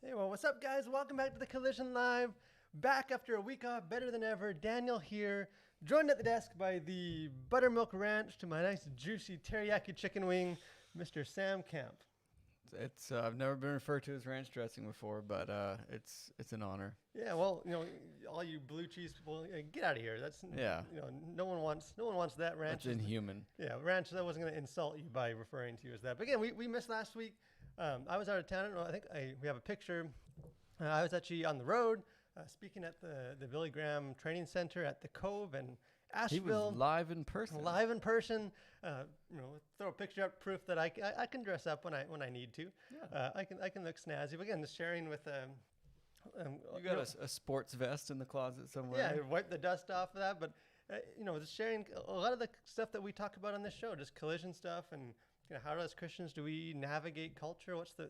Hey, well, what's up, guys? Welcome back to the Collision Live. Back after a week off, better than ever. Daniel here, joined at the desk by the Buttermilk Ranch to my nice, juicy teriyaki chicken wing, Mr. Sam Camp. It's I've never been referred to as ranch dressing before, but it's an honor. Yeah, well, all you blue cheese people, get out of here. That's no one wants that ranch. That's inhuman. Yeah, ranch. That wasn't going to insult you by referring to you as that. But again, we missed last week. I was out of town. I think we have a picture. I was actually on the road speaking at the Billy Graham Training Center at the Cove in Asheville. He was live in person. Throw a picture up, proof that I can dress up when I need to. Yeah. I can look snazzy. But again, just sharing with. You got a sports vest in the closet somewhere. Yeah, wipe the dust off of that. But just sharing a lot of the stuff that we talk about on this show, just collision stuff, and how as Christians do we navigate culture? What's the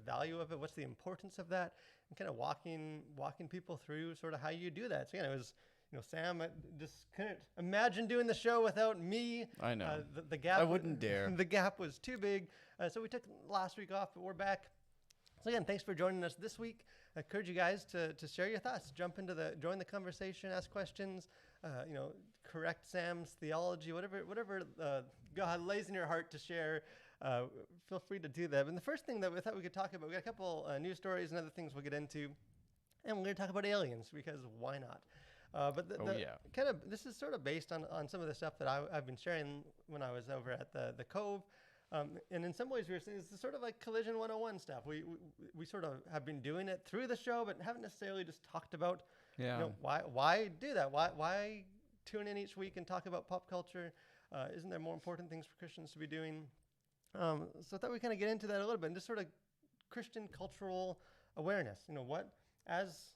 value of it? What's the importance of that? And kind of walking people through sort of how you do that. So it was. Sam, I just couldn't imagine doing the show without me. I know. The gap. I wouldn't dare. The gap was too big. So we took last week off, but we're back. So again, thanks for joining us this week. I encourage you guys to share your thoughts. Join the conversation, ask questions, correct Sam's theology, whatever God lays in your heart to share. Feel free to do that. And the first thing that we thought we could talk about, we got a couple news stories and other things we'll get into. And we're going to talk about aliens because why not? This is sort of based on some of the stuff that I've been sharing when I was over at the Cove. And in some ways, we were saying it's sort of like Collision 101 stuff. We sort of have been doing it through the show, but haven't necessarily just talked about why do that? Why tune in each week and talk about pop culture? Isn't there more important things for Christians to be doing? So I thought we'd kind of get into that a little bit and just sort of Christian cultural awareness. As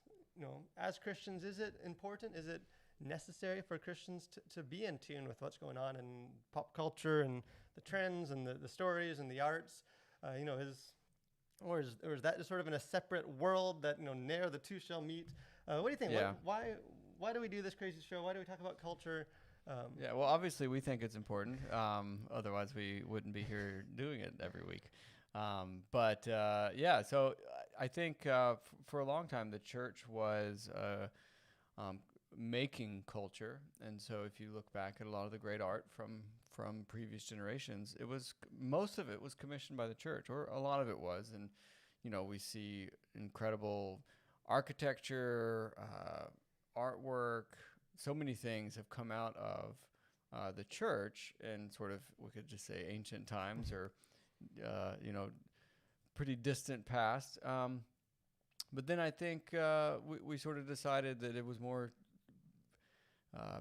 Christians, is it important? Is it necessary for Christians to be in tune with what's going on in pop culture and the trends and the stories and the arts? Is that just sort of in a separate world that ne'er the two shall meet? What do you think? Yeah. Why do we do this crazy show? Why do we talk about culture? Well, obviously we think it's important. Otherwise we wouldn't be here doing it every week. So I think for a long time the church was making culture, and so if you look back at a lot of the great art from previous generations, most of it was commissioned by the church, or a lot of it was, and we see incredible architecture, artwork, so many things have come out of the church, and sort of we could just say ancient times or pretty distant past. But then I think we sort of decided that it was more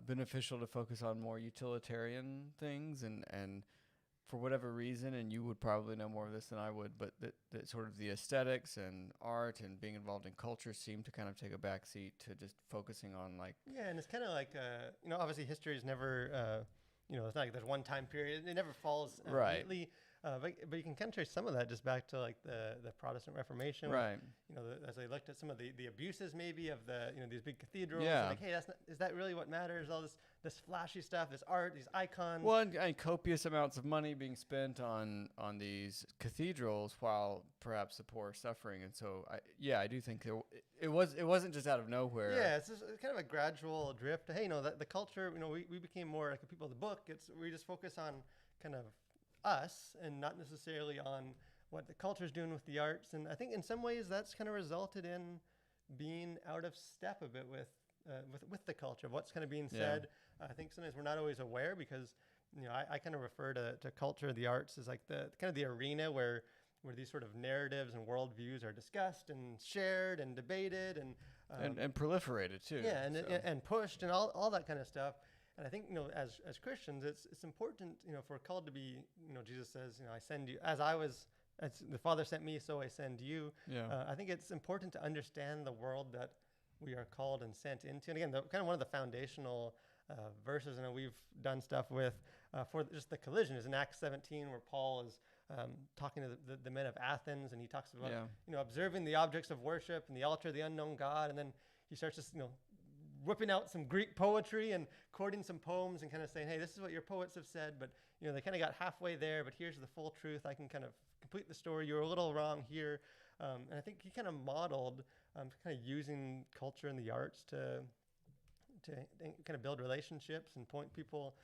beneficial to focus on more utilitarian things, and for whatever reason, and you would probably know more of this than I would, but that sort of the aesthetics and art and being involved in culture seemed to kind of take a backseat to just focusing on and it's kind of like obviously history is never it's not like there's one time period. It never falls neatly. But you can kind of trace some of that just back to the Protestant Reformation. Right. As they looked at some of the abuses maybe of these big cathedrals. Yeah. Hey, is that really what matters? All this flashy stuff, this art, these icons. Well, and copious amounts of money being spent on these cathedrals while perhaps the poor are suffering. And so I do think it wasn't just out of nowhere. Yeah, it's just kind of a gradual drift. Hey, the culture, we became more like the people of the book. We just focus on kind of us and not necessarily on what the culture is doing with the arts. And I think in some ways that's kind of resulted in being out of step a bit with the culture of what's kind of being said. I think sometimes we're not always aware because I kind of refer to culture, the arts, as like the kind of the arena where these sort of narratives and worldviews are discussed and shared and debated and proliferated too. Yeah, and pushed and all that kind of stuff. And I think, as Christians, it's important, if we're called to be, Jesus says, I send you, as the Father sent me, so I send you. Yeah. I think it's important to understand the world that we are called and sent into. And again, kind of one of the foundational verses, we've done stuff with for just the collision is in Acts 17, where Paul is talking to the men of Athens, and he talks about, observing the objects of worship and the altar of the unknown God. And then he starts just, whipping out some Greek poetry and quoting some poems and kind of saying, hey, this is what your poets have said, but they kind of got halfway there, but here's the full truth. I can kind of complete the story. You were a little wrong here. And I think he kind of modeled kind of using culture and the arts to kind of build relationships and point people,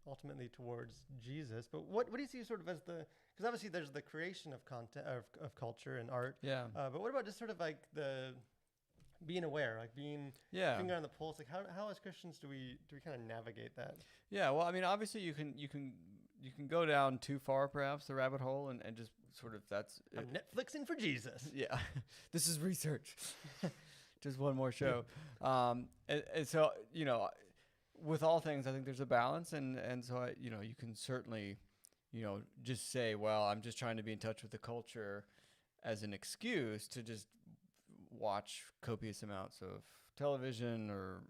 ultimately towards Jesus. But what do you see sort of as because obviously there's the creation of content of culture and art. Yeah. But what about just sort of like the being aware, like being finger on the pulse? Like how as Christians do we kind of navigate that? Yeah. Well, I mean, obviously you can go down too far, perhaps the rabbit hole, and just sort of I'm Netflixing for Jesus. Yeah. This is research. Just one more show. And so, with all things, I think there's a balance. And so, you can certainly, just say, well, I'm just trying to be in touch with the culture as an excuse to just watch copious amounts of television or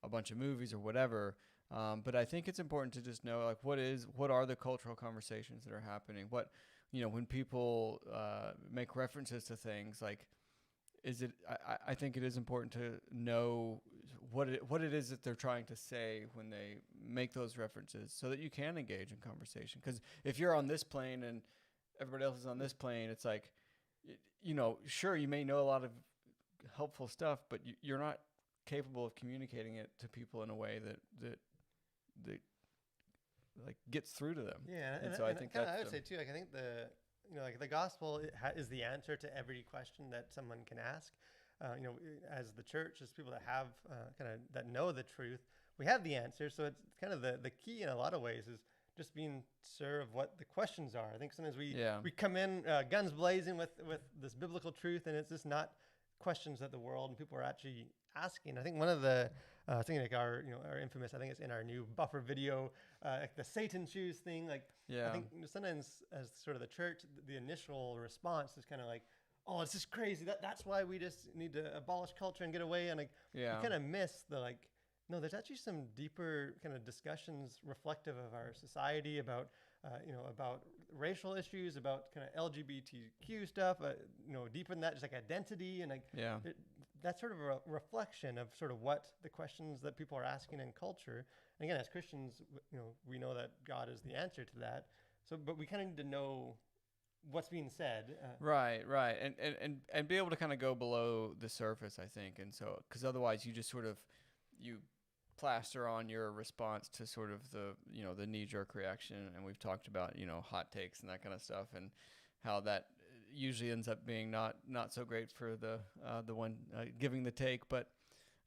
a bunch of movies or whatever. But I think it's important to just know, like, what are the cultural conversations that are happening? What, when people make references to things, like, I think it is important to know what it is that they're trying to say when they make those references, so that you can engage in conversation. Because if you're on this plane and everybody else is on this plane, it's like, sure, you may know a lot of helpful stuff, but you're not capable of communicating it to people in a way that like gets through to them. Yeah, and so I think I would say too, like, I think the gospel is the answer to every question that someone can ask. As the church, as people that have that know the truth, we have the answer. So it's kind of the key in a lot of ways is just being sure of what the questions are. I think sometimes we come in guns blazing with this biblical truth, and it's just not questions that the world and people are actually asking. I think one of the thing, like our infamous, I think it's in our new buffer video, like the Satan shoes thing. Like, I think sometimes as sort of the church, the initial response is kind of like, oh, it's just crazy. That's why we just need to abolish culture and get away. And you kind of miss no, there's actually some deeper kind of discussions reflective of our society about racial issues, about kind of LGBTQ stuff, deeper than that, just like identity and that's sort of a reflection of sort of what the questions that people are asking in culture. And again, as Christians, we know that God is the answer to that. So, but we kind of need to know what's being said. Right. And be able to kind of go below the surface, I think. And so, because otherwise you just sort of, you plaster on your response to sort of the knee-jerk reaction. And we've talked about, hot takes and that kind of stuff, and how that usually ends up being not so great for the one giving the take. But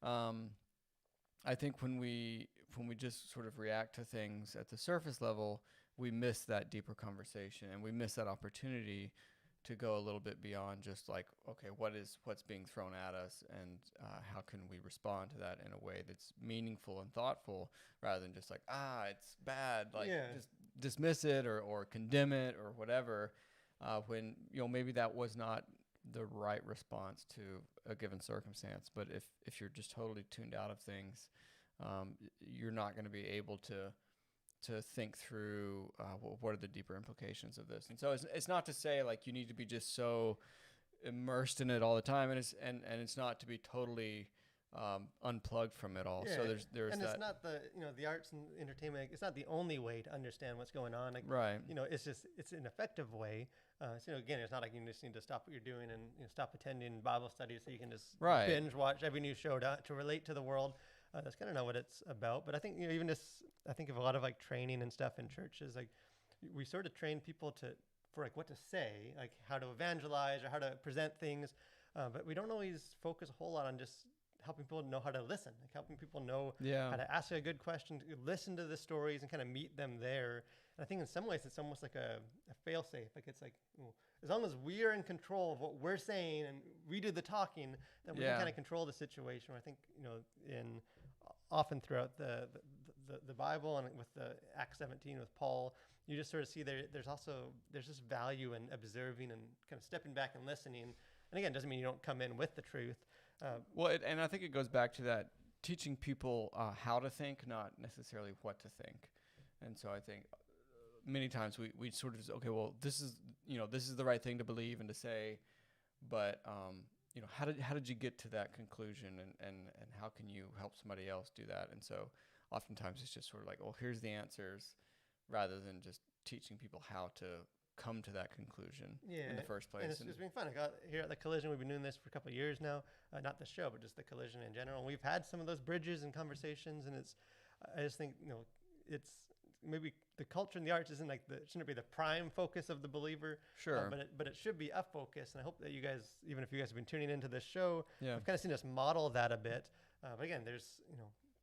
I think when we just sort of react to things at the surface level, we miss that deeper conversation, and we miss that opportunity to go a little bit beyond just like, okay, what's being thrown at us, and how can we respond to that in a way that's meaningful and thoughtful, rather than just like, it's bad, like just dismiss it or condemn it or whatever, when maybe that was not the right response to a given circumstance. But if you're just totally tuned out of things, you're not going to be able to think through what are the deeper implications of this. And so it's not to say like you need to be just so immersed in it all the time, and it's not to be totally unplugged from it all. So there's and that. It's not the arts and entertainment, it's not the only way to understand what's going on. Like, right. It's an effective way. So again, it's not like you just need to stop what you're doing and stop attending Bible studies so you can just binge watch every new show to relate to the world. That's kind of not what it's about. But I think, even just, I think of a lot of like training and stuff in churches, like we sort of train people for like what to say, like how to evangelize or how to present things. But we don't always focus a whole lot on just helping people know how to listen, like helping people know how to ask a good question, listen to the stories and kind of meet them there. And I think in some ways it's almost like a fail safe. Like it's like, as long as we're in control of what we're saying and we do the talking, then we can kind of control the situation. I think, often throughout the Bible and with the Acts 17 with Paul, you just sort of see there's this value in observing and kind of stepping back and listening. And again, doesn't mean you don't come in with the truth. And I think it goes back to that teaching people how to think, not necessarily what to think. And so I think many times we sort of, okay, well, this is the right thing to believe and to say, but how did you get to that conclusion, and how can you help somebody else do that? And so oftentimes it's just sort of like, well, here's the answers, rather than just teaching people how to come to that conclusion in the first place. And it's been fun. I got here at the Collision. We've been doing this for a couple of years now. Not the show, but just the Collision in general. And we've had some of those bridges and conversations, and I just think, it's maybe the culture and the arts isn't shouldn't be the prime focus of the believer. Sure. But it should be a focus. And I hope that you guys, even if you guys have been tuning into this show, Yeah. you've kind of seen us model that a bit. But again, there's,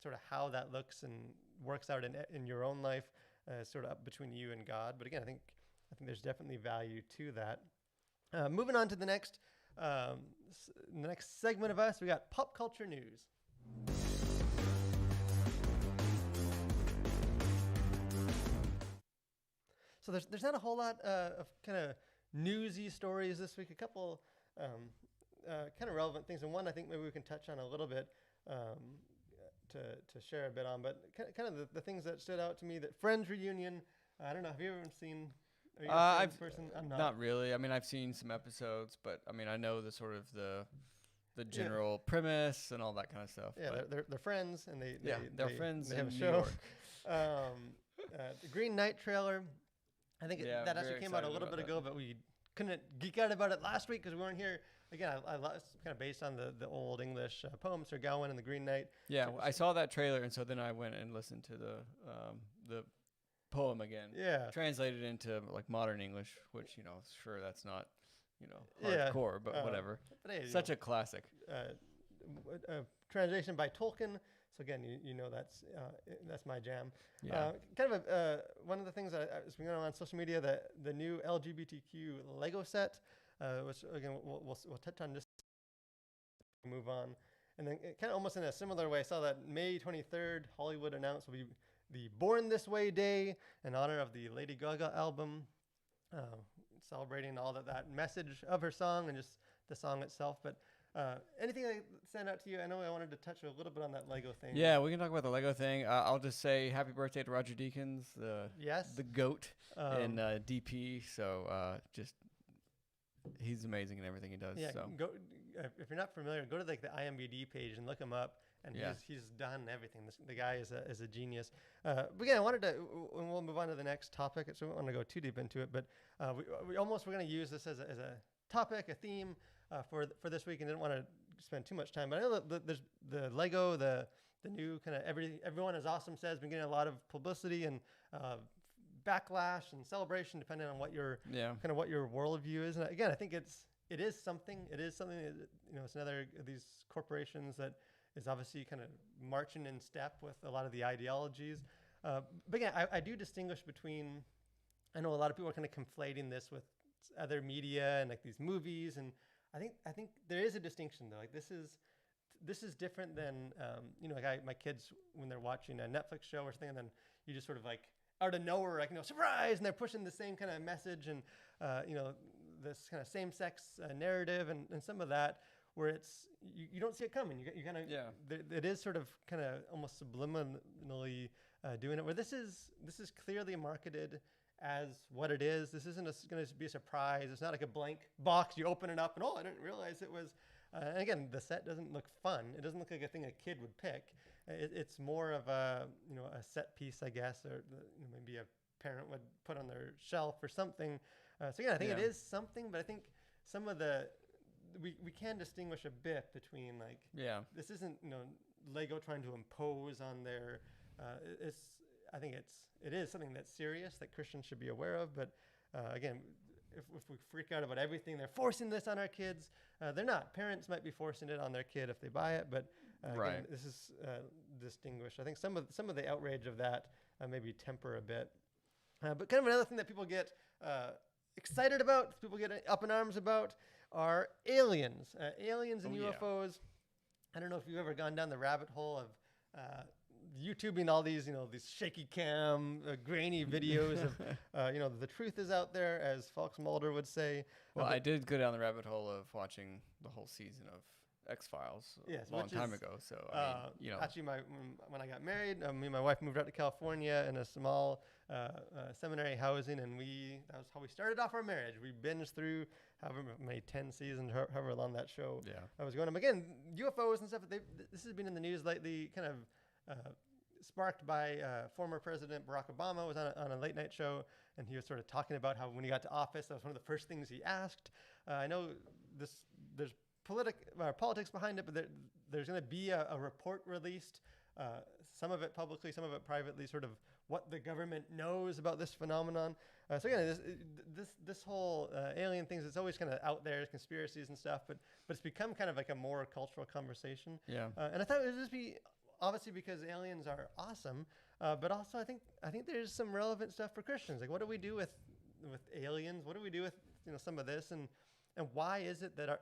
sort of how that looks and works out in your own life, sort of up between you and God. But again, I think there's definitely value to that. Moving on to the next segment of us, we got pop culture news. So there's not a whole lot of kind of newsy stories this week. A couple kind of relevant things, and one I think maybe we can touch on a little bit to share a bit on. But kind of the things that stood out to me, that Friends reunion. I don't know. Have you ever seen? Are you a Friends person? I'm not really. I mean, I've seen some episodes, but I mean, I know the sort of the general premise and all that kind of stuff. Yeah, they're friends, and they're friends. They have a New show. York. The Green Knight trailer. I think that actually came out a little bit ago, but we couldn't geek out about it last week because we weren't here. Again, it's kind of based on the old English poem, Sir Gawain and the Green Knight. Yeah, I saw that trailer, and so then I went and listened to the poem again. Yeah. Translated into like modern English, which, sure, that's not, hardcore, but whatever. But hey, such a classic. Translation by Tolkien. So again, that's my jam. Yeah. Kind of one of the things that has been going on social media, the new LGBTQ Lego set, which again we'll touch on just move on, and then kind of almost in a similar way, I saw that May 23rd, Hollywood announced will be the Born This Way Day in honor of the Lady Gaga album, celebrating all that message of her song and just the song itself, but. Anything that stand out to you? I know I wanted to touch a little bit on that Lego thing. Yeah, we can talk about the Lego thing. I'll just say happy birthday to Roger Deakins, the GOAT in DP. So he's amazing in everything he does. Yeah, so. go, if you're not familiar, go to the IMDb page and look him up. And he's done everything. The guy is a genius. But again, I wanted to, and we'll move on to the next topic. So we don't want to go too deep into it, but we're going to use this as a topic, a theme. For this week, and didn't want to spend too much time, but I know that there's the Lego, the new kind of everyone is awesome says been getting a lot of publicity and backlash and celebration depending on what your kind of what your worldview is. And again, I think it is something that, it's another of these corporations that is obviously kind of marching in step with a lot of the ideologies. But again, I do distinguish between. I know a lot of people are kind of conflating this with other media and like these movies, and I think there is a distinction though. Like this is different than like my kids when they're watching a Netflix show or something, and then you just sort of like out of nowhere, like surprise, and they're pushing the same kind of message and this kind of same-sex narrative and some of that where it's you don't see it coming. You kind of it is sort of kind of almost subliminally doing it. Where this is clearly marketed as what it is. This isn't going to be a surprise. It's not like a blank box. You open it up and I didn't realize it was. And again, the set doesn't look fun. It doesn't look like a thing a kid would pick. It's more of a set piece, I guess, or maybe a parent would put on their shelf or something. So yeah, I think it is something, but I think some of we can distinguish a bit between this isn't Lego trying to impose on their. I think it is something that's serious that Christians should be aware of. But again, if we freak out about everything, they're forcing this on our kids. They're not. Parents might be forcing it on their kid if they buy it, but again, this is distinguished. I think some of the outrage of that maybe temper a bit. But kind of another thing that people get excited about, people get up in arms about, are aliens. Aliens and UFOs. I don't know if you've ever gone down the rabbit hole of YouTubing all these, these shaky cam, grainy videos of, the truth is out there, as Fox Mulder would say. Well, I did go down the rabbit hole of watching the whole season of X-Files Yes, a long which time is, ago. So I mean, actually, when I got married, me and my wife moved out to California in a small seminary housing, and that was how we started off our marriage. We binged through however many 10 seasons, however long that show was going on. Again, UFOs and stuff. This has been in the news lately, kind of sparked by former President Barack Obama was on a late night show, and he was sort of talking about how when he got to office, that was one of the first things he asked. I know there's politics behind it, but there's going to be a report released, some of it publicly, some of it privately, sort of what the government knows about this phenomenon. So again, this whole alien things, it's always kind of out there, conspiracies and stuff, but it's become kind of like a more cultural conversation. Yeah. And I thought it would just be obviously because aliens are awesome, but also I think there's some relevant stuff for Christians. Like, what do we do with aliens? What do we do with some of this, and why is it that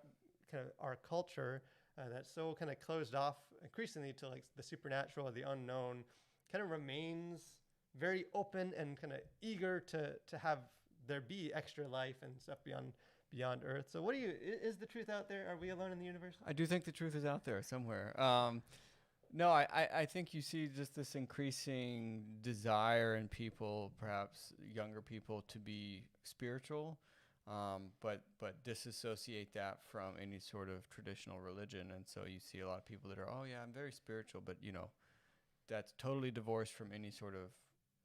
our culture that's so kind of closed off increasingly to like the supernatural or the unknown kind of remains very open and kind of eager to have there be extra life and stuff beyond Earth. So what is the truth out there? Are we alone in the universe? I do think the truth is out there somewhere. No, I think you see just this increasing desire in people, perhaps younger people, to be spiritual, but disassociate that from any sort of traditional religion. And so you see a lot of people that are, oh yeah, I'm very spiritual, but that's totally divorced from any sort of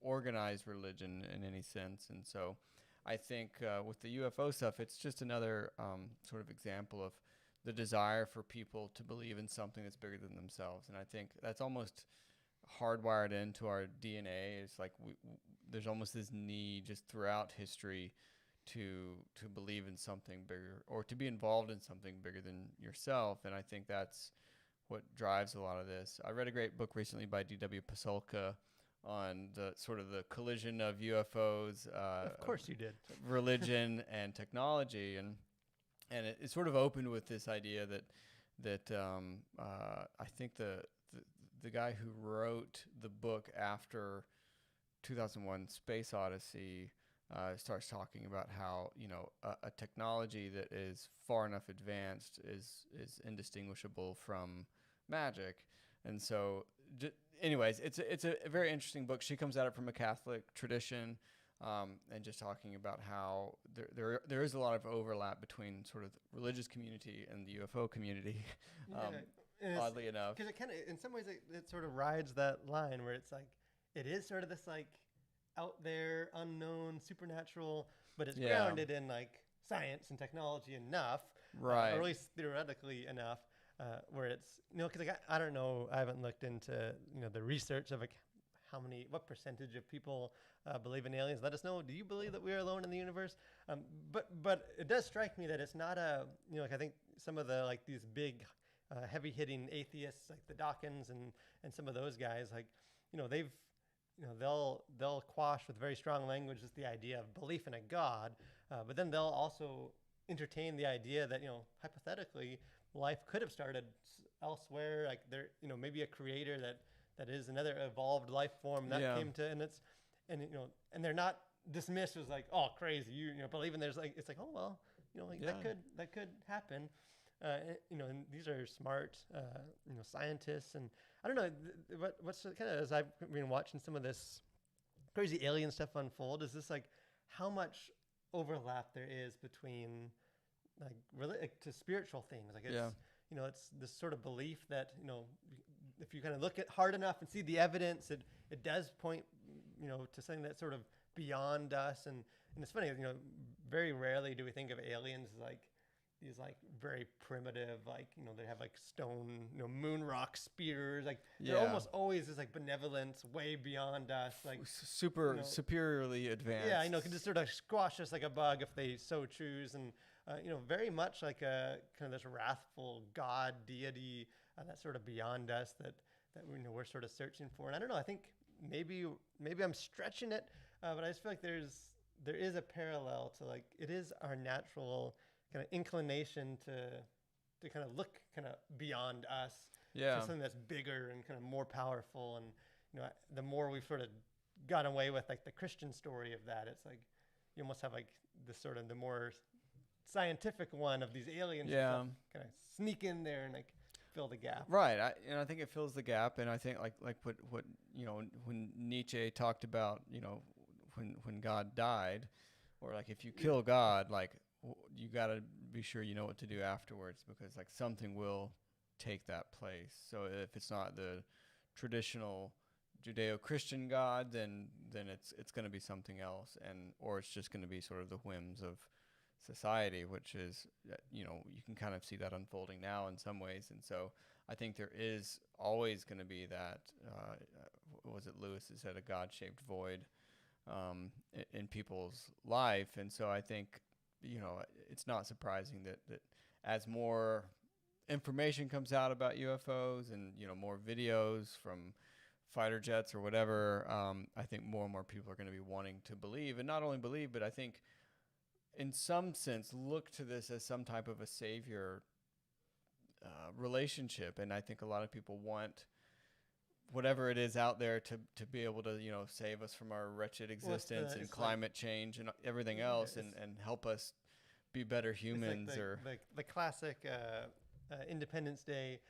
organized religion in any sense. And so I think with the UFO stuff, it's just another sort of example of the desire for people to believe in something that's bigger than themselves. And I think that's almost hardwired into our DNA. It's like there's almost this need just throughout history to believe in something bigger or to be involved in something bigger than yourself. And I think that's what drives a lot of this. I read a great book recently by D.W. Pasulka on the sort of the collision of UFOs, of course you did, religion and technology, and it sort of opened with this idea that I think the guy who wrote the book after 2001 Space Odyssey starts talking about how a technology that is far enough advanced is indistinguishable from magic. And so anyways, it's a very interesting book. She comes at it from a Catholic tradition, and just talking about how there is a lot of overlap between sort of the religious community and the UFO community, oddly enough. Because it kind of, in some ways, it sort of rides that line where it's like, it is sort of this like out there, unknown, supernatural, but it's grounded in like science and technology enough, right? Or at least theoretically enough, where it's because like I don't know, I haven't looked into the research of like what percentage of people believe in aliens. Let us know. Do you believe that we are alone in the universe? But it does strike me that it's not like I think some of the like these big heavy hitting atheists like the Dawkins and some of those guys like they've they'll quash with very strong language just the idea of belief in a God, but then they'll also entertain the idea that hypothetically life could have started elsewhere, like there maybe a creator that is another evolved life form that came to, and they're not dismissed as like, oh, crazy, you believe in there's like, it's like, oh well, that could happen, and these are smart scientists, and I don't know what's kind of, as I've been watching some of this crazy alien stuff unfold, is this like how much overlap there is between like to spiritual things, like it's it's this sort of belief that if you kind of look at hard enough and see the evidence, it does point to something that's sort of beyond us, and it's funny, very rarely do we think of aliens as like these like very primitive, like they have like stone moon rock spears, like they're almost always this like benevolence way beyond us, like super superiorly advanced, can just sort of squash us like a bug if they so choose, and very much like a kind of this wrathful God deity that's sort of beyond us that we're sort of searching for. And I don't know, I think maybe I'm stretching it, but I just feel like there is a parallel to like it is our natural kind of inclination to kind of look kind of beyond us, to something that's bigger and kind of more powerful. And the more we've sort of gotten away with like the Christian story of that, it's like you almost have like this sort of the more scientific one of these aliens. Yeah. Kind of sneak in there and like fill the gap. Right. I think it fills the gap. And I think like what when Nietzsche talked about, when God died, or like if you kill God, like you got to be sure you know what to do afterwards, because like something will take that place. So if it's not the traditional Judeo-Christian God, then it's going to be something else, or it's just going to be sort of the whims of society, which is, you can kind of see that unfolding now in some ways. And so I think there is always going to be that, what was it Lewis who said, a God-shaped void in people's life. And so I think, it's not surprising that as more information comes out about UFOs and, more videos from fighter jets or whatever, I think more and more people are going to be wanting to believe, and not only believe, but I think in some sense look to this as some type of a savior relationship. And I think a lot of people want whatever it is out there to be able to, save us from our wretched existence and climate change and everything else, and help us be better humans. Like the classic Independence Day,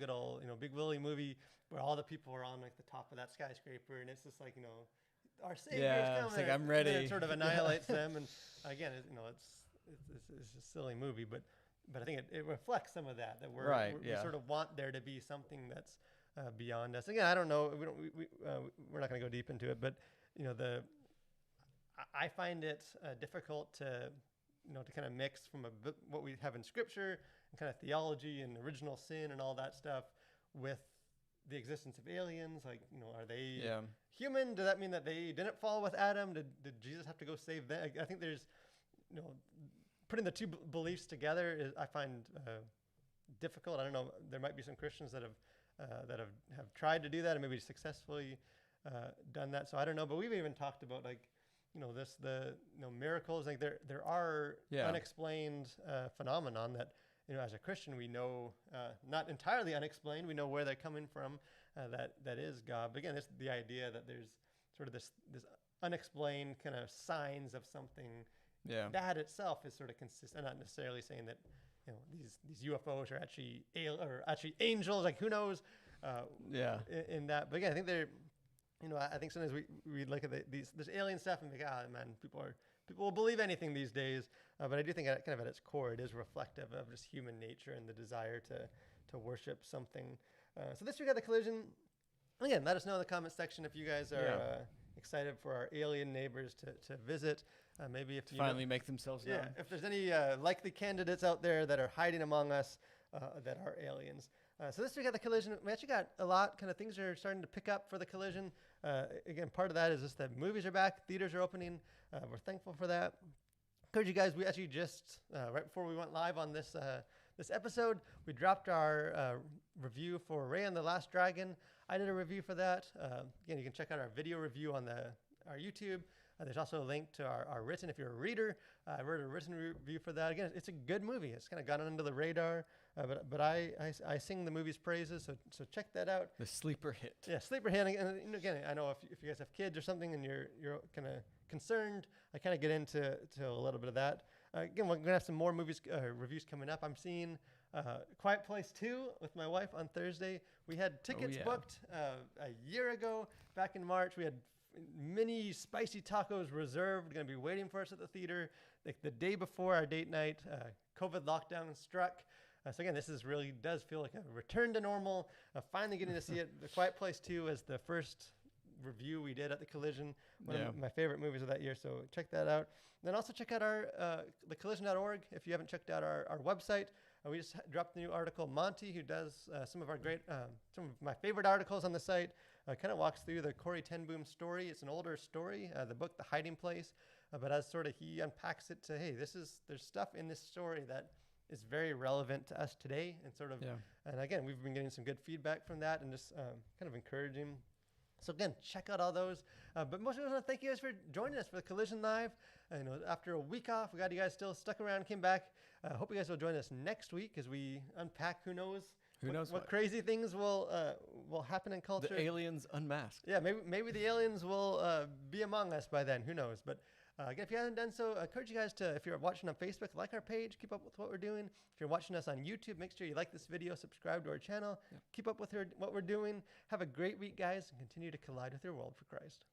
good old Big Willie movie, where all the people are on like the top of that skyscraper, and it's just like, our savior's coming. It's like, I'm ready. And it sort of annihilates them. And again, it's a silly movie, but I think it reflects some of that we sort of want there to be something that's beyond us. Again, I don't know. We're not going to go deep into it, but I find it difficult to kind of mix from what we have in Scripture and kind of theology and original sin and all that stuff with the existence of aliens. Like, are they human? Does that mean that they didn't fall with Adam? Did Jesus have to go save them? I think there's, putting the two beliefs together I find difficult. I don't know. There might be some Christians that have tried to do that and maybe successfully done that. So I don't know. But we've even talked about miracles. Like there are unexplained phenomenon that, as a Christian, we know, not entirely unexplained. We know where they're coming from. That is God. But again, it's the idea that there's sort of this unexplained kind of signs of something. Yeah. That itself is sort of consistent. I'm not necessarily saying that these UFOs are actually angels. Like, who knows? In that. But again, I think they're. I think sometimes we look at this alien stuff and think, man, people will believe anything these days. But I do think kind of at its core, it is reflective of just human nature and the desire to worship something. So this week at The Collision, again, let us know in the comment section if you guys are excited for our alien neighbors to visit. Maybe if you finally make themselves known. Yeah, if there's any likely candidates out there that are hiding among us that are aliens. So this week at The Collision, we actually got a lot kind of things are starting to pick up for The Collision. Again, part of that is just that movies are back, theaters are opening. We're thankful for that. Encourage you guys, we actually just, right before we went live on this episode, we dropped our review for Ray and the Last Dragon. I did a review for that. Again, you can check out our video review on our YouTube. There's also a link to our written, if you're a reader. I wrote a written review for that. Again, it's a good movie. It's kind of gone under the radar, but I sing the movie's praises, so check that out. The sleeper hit. Yeah, sleeper hit. And again, I know if you guys have kids or something and you're kind of concerned, I kind of get into a little bit of that. Again, we're going to have some more movies reviews coming up. I'm seeing Quiet Place 2 with my wife on Thursday. We had tickets booked a year ago, back in March. We had mini spicy tacos reserved, going to be waiting for us at the theater. Like the day before our date night, COVID lockdown struck. So again, this really does feel like a return to normal. Finally getting to see it. The Quiet Place 2 was the first review we did at The Collision. One of my favorite movies of that year. So check that out. And then also check out our thecollision.org if you haven't checked out our website. We just dropped a new article. Monty, who does some of my favorite articles on the site, kind of walks through the Corey Ten Boom story. It's an older story, the book, The Hiding Place, but as sort of he unpacks it to, hey, there's stuff in this story that is very relevant to us today, and sort of, and again, we've been getting some good feedback from that, and just kind of encouraging. So again, check out all those. But most of us want to thank you guys for joining us for The Collision Live. After a week off, we got you guys still stuck around, came back. Hope you guys will join us next week as we unpack who knows what crazy things will happen in culture. The aliens unmasked. Yeah, maybe the aliens will be among us by then. Who knows? But Again, if you haven't done so, I encourage you guys to, if you're watching on Facebook, like our page, keep up with what we're doing. If you're watching us on YouTube, make sure you like this video, subscribe to our channel, keep up with what we're doing. Have a great week, guys, and continue to collide with your world for Christ.